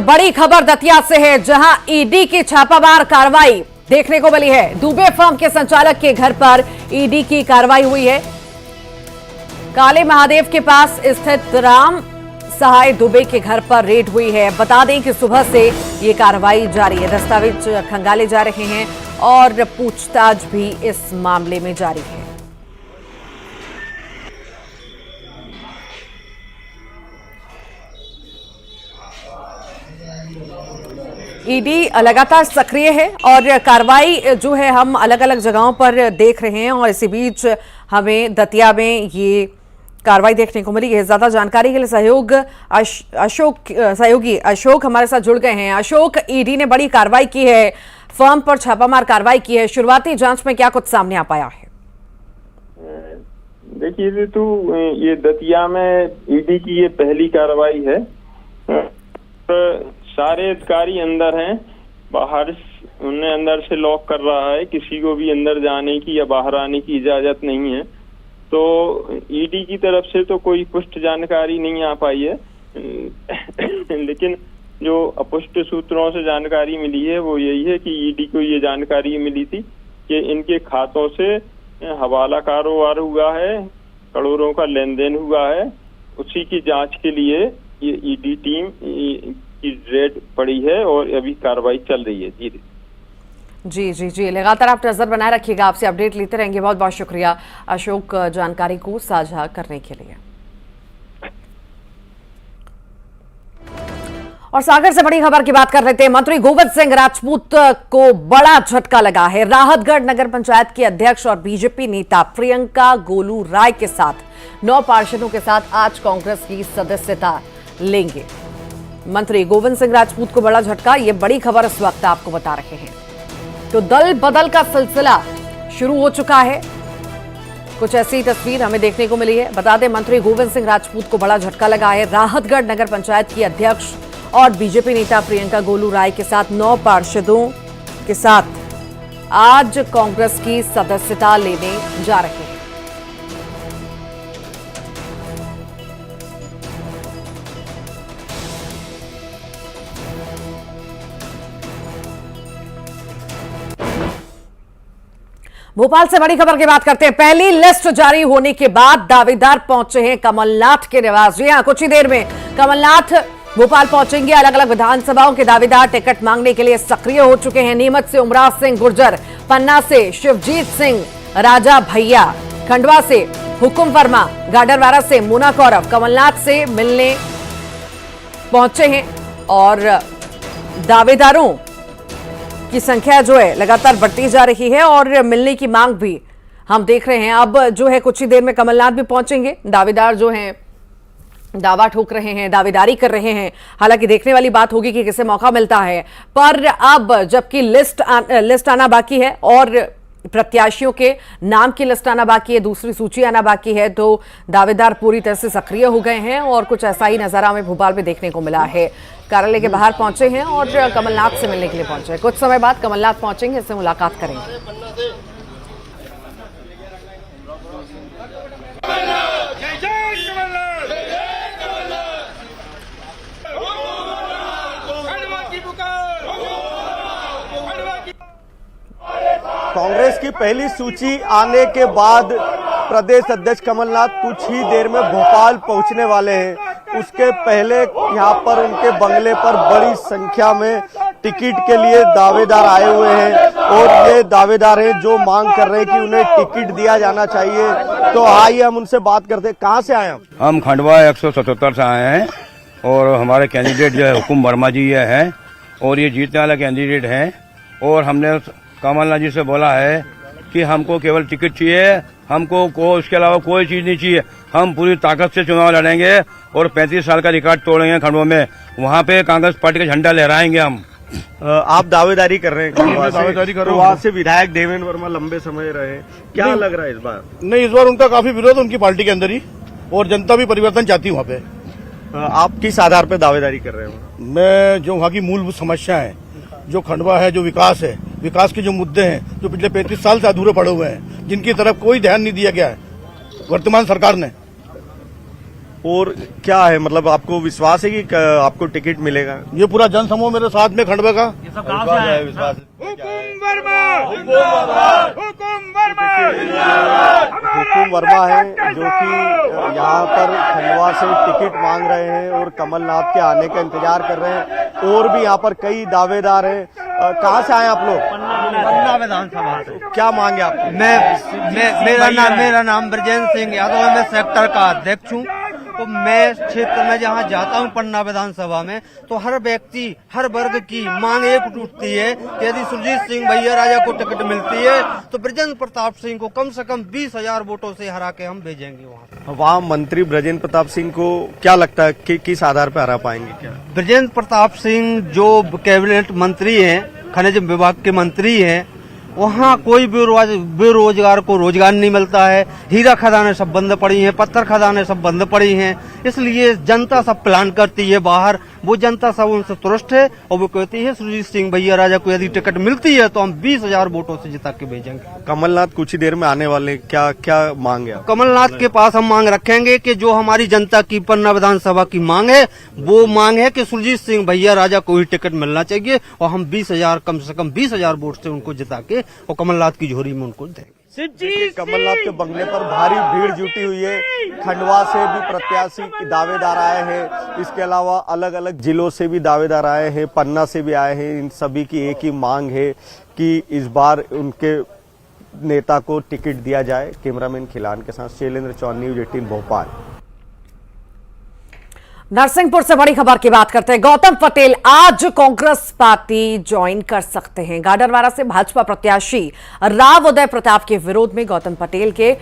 बड़ी खबर दतिया से है, जहां ईडी की छापामार कार्रवाई देखने को मिली है। दुबे फर्म के संचालक के घर पर ईडी की कार्रवाई हुई है। काले महादेव के पास स्थित राम सहाय दुबे के घर पर रेड हुई है। बता दें कि सुबह से ये कार्रवाई जारी है। दस्तावेज खंगाले जा रहे हैं और पूछताछ भी इस मामले में जारी है। ईडी लगातार सक्रिय है और कार्रवाई जो है हम अलग अलग जगहों पर देख रहे हैं और इसी बीच हमें दतिया में ये कार्रवाई देखने को मिली है। ज्यादा जानकारी के लिए सहयोगी अशोक हमारे साथ जुड़ गए हैं। अशोक, ईडी ने बड़ी कार्रवाई की है, फर्म पर छापामार कार्रवाई की है। शुरुआती जांच में क्या कुछ सामने आ पाया है? देखिए तो ये दतिया में ईडी की ये पहली कार्रवाई है। सारे अधिकारी अंदर हैं, बाहर उन्हें अंदर से लॉक कर रहा है, किसी को भी अंदर जाने की या बाहर आने की इजाजत नहीं है। तो ईडी की तरफ से तो कोई पुष्ट जानकारी नहीं आ पाई है लेकिन जो अपुष्ट सूत्रों से जानकारी मिली है वो यही है कि ईडी को ये जानकारी मिली थी कि इनके खातों से हवाला कारोबार हुआ है, करोड़ों का लेन देन हुआ है। उसी की जांच के लिए ये ईडी टीम की रेड पड़ी है और अभी कार्रवाई चल रही है। जी, लगातार आप नजर बनाए रखिएगा, आपसे अपडेट लेते रहेंगे। बहुत बहुत शुक्रिया अशोक जानकारी को साझा करने के लिए। और सागर से बड़ी खबर की बात कर लेते हैं। मंत्री गोविंद सिंह राजपूत को बड़ा झटका लगा है। राहतगढ़ नगर पंचायत के अध्यक्ष और बीजेपी नेता प्रियंका गोलू राय के साथ 9 पार्षदों के साथ आज कांग्रेस की सदस्यता लेंगे। मंत्री गोविंद सिंह राजपूत को बड़ा झटका, ये बड़ी खबर इस वक्त आपको बता रहे हैं। तो दल बदल का सिलसिला शुरू हो चुका है, कुछ ऐसी तस्वीर हमें देखने को मिली है। बता दें, मंत्री गोविंद सिंह राजपूत को बड़ा झटका लगा है। राहतगढ़ नगर पंचायत की अध्यक्ष और बीजेपी नेता प्रियंका गोलू राय के साथ 9 पार्षदों के साथ आज कांग्रेस की सदस्यता लेने जा रहे हैं। भोपाल से बड़ी खबर की बात करते हैं। पहली लिस्ट जारी होने के बाद दावेदार पहुंचे हैं कमलनाथ के निवास। जी हां, कुछ ही देर में कमलनाथ भोपाल पहुंचेंगे। अलग अलग विधानसभाओं के दावेदार टिकट मांगने के लिए सक्रिय हो चुके हैं। नीमच से उमराव सिंह गुर्जर, पन्ना से शिवजीत सिंह राजा भैया, खंडवा से हुकुम वर्मा, गाडरवारा से मुना कौरव कमलनाथ से मिलने पहुंचे हैं और दावेदारों की संख्या जो है लगातार बढ़ती जा रही है और मिलने की मांग भी हम देख रहे हैं। अब जो है कुछ ही देर में कमलनाथ भी पहुंचेंगे। दावेदार जो हैं दावा ठोक रहे हैं, दावेदारी कर रहे हैं। हालांकि देखने वाली बात होगी कि किसे मौका मिलता है। पर अब जबकि लिस्ट आना बाकी है और प्रत्याशियों के नाम की लिस्ट आना बाकी है, दूसरी सूची आना बाकी है, तो दावेदार पूरी तरह से सक्रिय हो गए हैं और कुछ ऐसा ही नजारा हमें भोपाल में देखने को मिला है। कार्यालय के बाहर पहुंचे हैं और कमलनाथ से मिलने के लिए पहुंचे हैं। कुछ समय बाद कमलनाथ पहुंचेंगे, इससे मुलाकात करेंगे। कांग्रेस की पहली सूची आने के बाद प्रदेश अध्यक्ष कमलनाथ कुछ ही देर में भोपाल पहुंचने वाले हैं। उसके पहले यहां पर उनके बंगले पर बड़ी संख्या में टिकट के लिए दावेदार आए हुए हैं और ये दावेदार हैं जो मांग कर रहे हैं कि उन्हें टिकट दिया जाना चाहिए। तो आइए हम उनसे बात करते हैं। कहां से आए हम खंडवा 177 से आए हैं और हमारे कैंडिडेट जो है हुकुम वर्मा जी ये है और ये जीतने वाला कैंडिडेट है। और हमने कमलनाथ जी से बोला है कि हमको केवल टिकट चाहिए, हमको इसके अलावा कोई चीज नहीं चाहिए। हम पूरी ताकत से चुनाव लड़ेंगे और 35 साल का रिकॉर्ड तोड़ेंगे खंडवा में। वहाँ पे कांग्रेस पार्टी का झंडा लहराएंगे हम। आप दावेदारी कर रहे हैं? दावेदारी कर रहे हैं। वहाँ से विधायक देवेंद्र वर्मा लंबे समय रहे, क्या लग रहा है इस बार? नहीं, इस बार उनका काफी विरोध उनकी पार्टी के अंदर ही और जनता भी परिवर्तन चाहती है वहाँ पे। आप किस आधार पर दावेदारी कर रहे हो? मैं जो वहाँ की मूलभूत समस्या है, जो खंडवा है, जो विकास है, विकास के जो मुद्दे हैं जो पिछले 35 साल से अधूरे पड़े हुए हैं, जिनकी तरफ कोई ध्यान नहीं दिया गया है वर्तमान सरकार ने, और क्या है, मतलब आपको विश्वास है कि आपको टिकट मिलेगा? ये पूरा जन समूह मेरे साथ में खंडवा का। ये सब गांव से है विश्वास। हुकुम वर्मा है जो कि यहाँ पर खंडवा से टिकट मांग रहे हैं और कमलनाथ के आने का इंतजार कर रहे हैं। और भी यहाँ पर कई दावेदार हैं। कहाँ से आए आप लोग? पन्ना विधानसभा से। क्या मांगे आप? मेरा नाम ब्रजेंद्र सिंह यादव है। मैं सेक्टर का अध्यक्ष हूँ। तो मैं क्षेत्र में जहाँ जाता हूँ पन्ना विधानसभा में, तो हर व्यक्ति हर वर्ग की मांग एक उठती है कि यदि सुरजीत सिंह भैया राजा को टिकट मिलती है तो ब्रजेंद्र प्रताप सिंह को कम से कम 20,000 वोटों से हरा के हम भेजेंगे वहाँ मंत्री ब्रजेंद्र प्रताप सिंह को क्या लगता है कि किस आधार पर हरा पाएंगे? क्या ब्रजेंद्र प्रताप सिंह जो कैबिनेट मंत्री हैं, खनिज विभाग के मंत्री हैं, वहाँ कोई बेरोजगार को रोजगार नहीं मिलता है। हीरा खदानें सब बंद पड़ी हैं, पत्थर खदानें सब बंद पड़ी हैं। इसलिए जनता सब प्लान करती है बाहर, वो जनता सब उनसे तुरस्त है और वो कहती है सुरजीत सिंह भैया राजा को यदि टिकट मिलती है तो हम 20,000 वोटों से जिता के भेजेंगे। कमलनाथ कुछ ही देर में आने वाले, क्या क्या मांगे आप? कमलनाथ के पास हम मांग रखेंगे कि जो हमारी जनता की पन्ना विधानसभा की मांग है, वो मांग है कि सुरजीत सिंह भैया राजा को ही टिकट मिलना चाहिए और हम 20,000 कम से कम 20,000 वोट से उनको जिता के और कमलनाथ की झोरी में उनको देंगे। कमलनाथ के बंगले पर भारी भीड़ जुटी हुई है। खंडवा से भी प्रत्याशी दावेदार आए हैं, इसके अलावा अलग अलग जिलों से भी दावेदार आए हैं, पन्ना से भी आए हैं। इन सभी की एक ही मांग है कि इस बार उनके नेता को टिकट दिया जाए। कैमरामैन खिलान के साथ शैलेंद्र चौहान, न्यूज़ 18 भोपाल। नरसिंहपुर से बड़ी खबर की बात करते हैं। गौतम पटेल आज कांग्रेस पार्टी ज्वाइन कर सकते हैं। गाडरवारा से भाजपा प्रत्याशी राव उदय प्रताप के विरोध में गौतम पटेल के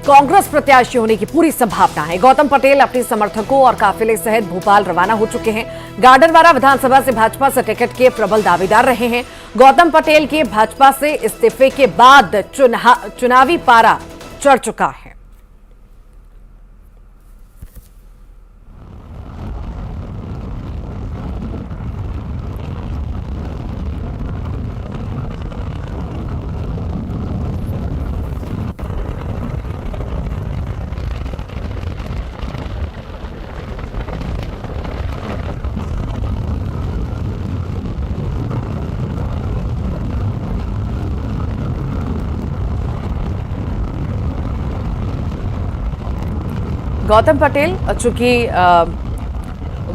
कांग्रेस प्रत्याशी होने की पूरी संभावना है। गौतम पटेल अपने समर्थकों और काफिले सहित भोपाल रवाना हो चुके हैं। गाडरवारा विधानसभा से भाजपा से टिकट के प्रबल दावेदार रहे हैं। गौतम पटेल के भाजपा से इस्तीफे के बाद चुनावी पारा चढ़ चुका है। गौतम पटेल चूंकि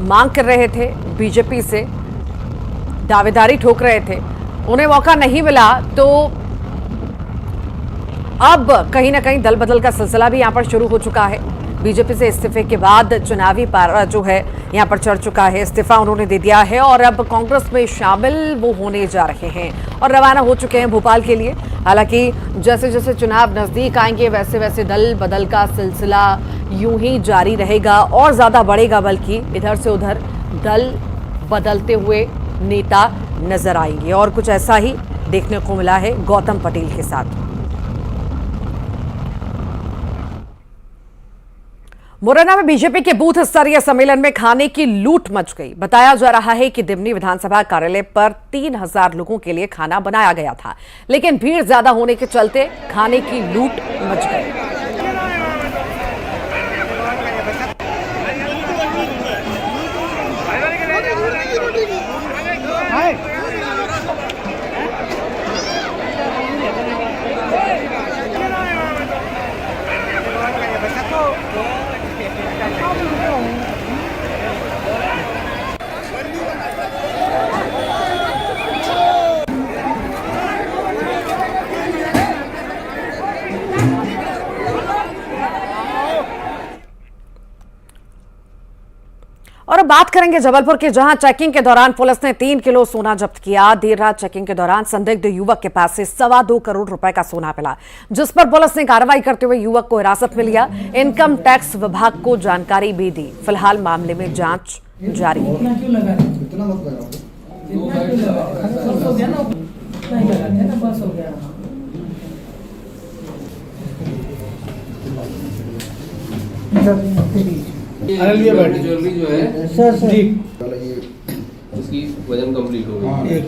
मांग कर रहे थे, बीजेपी से दावेदारी ठोक रहे थे, उन्हें मौका नहीं मिला, तो अब कहीं ना कहीं दल बदल का सिलसिला भी यहां पर शुरू हो चुका है। बीजेपी से इस्तीफे के बाद चुनावी पारा जो है यहां पर चढ़ चुका है। इस्तीफा उन्होंने दे दिया है और अब कांग्रेस में शामिल वो होने जा रहे हैं और रवाना हो चुके हैं भोपाल के लिए। हालांकि जैसे जैसे चुनाव नजदीक आएंगे वैसे वैसे दल बदल का सिलसिला यूं ही जारी रहेगा और ज्यादा बढ़ेगा, बल्कि इधर से उधर दल बदलते हुए नेता नजर आएंगे और कुछ ऐसा ही देखने को मिला है गौतम पटेल के साथ। मुरैना में बीजेपी के बूथ स्तरीय सम्मेलन में खाने की लूट मच गई। बताया जा रहा है कि दिमनी विधानसभा कार्यालय पर 3,000 लोगों के लिए खाना बनाया गया था, लेकिन भीड़ ज्यादा होने के चलते खाने की लूट मच गई। और अब बात करेंगे जबलपुर की, जहां चेकिंग के दौरान पुलिस ने 3 किलो सोना जब्त किया। देर रात चेकिंग के दौरान संदिग्ध युवक के पास से 2.25 करोड़ रुपए का सोना मिला, जिस पर पुलिस ने कार्रवाई करते हुए युवक को हिरासत में लिया। इनकम टैक्स विभाग को जानकारी भी दी। फिलहाल मामले में जांच जारी है। ज्वेलरी जो है सर जी इसकी वजन कंप्लीट हो गई। एक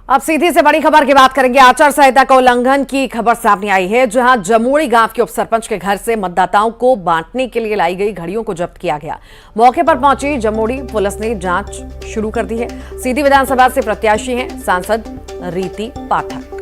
अब सीधी से बड़ी खबर की बात करेंगे। आचार संहिता का उल्लंघन की खबर सामने आई है, जहां जमोड़ी गांव के उपसरपंच के घर से मतदाताओं को बांटने के लिए लाई गई घड़ियों को जब्त किया गया। मौके पर पहुंची जमोड़ी पुलिस ने जांच शुरू कर दी है। सीधी विधानसभा से प्रत्याशी हैं सांसद रीति पाठक।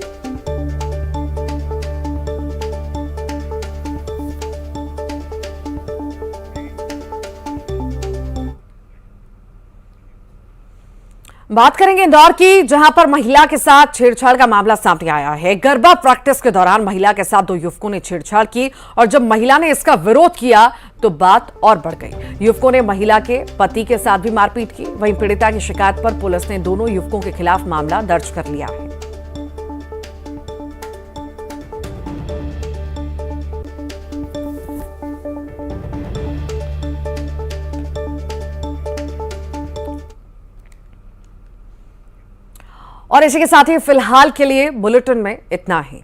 बात करेंगे इंदौर की, जहां पर महिला के साथ छेड़छाड़ का मामला सामने आया है। गरबा प्रैक्टिस के दौरान महिला के साथ दो युवकों ने छेड़छाड़ की और जब महिला ने इसका विरोध किया तो बात और बढ़ गई। युवकों ने महिला के पति के साथ भी मारपीट की। वहीं पीड़िता की शिकायत पर पुलिस ने दोनों युवकों के खिलाफ मामला दर्ज कर लिया है। और इसी के साथ ही फिलहाल के लिए बुलेटिन में इतना ही।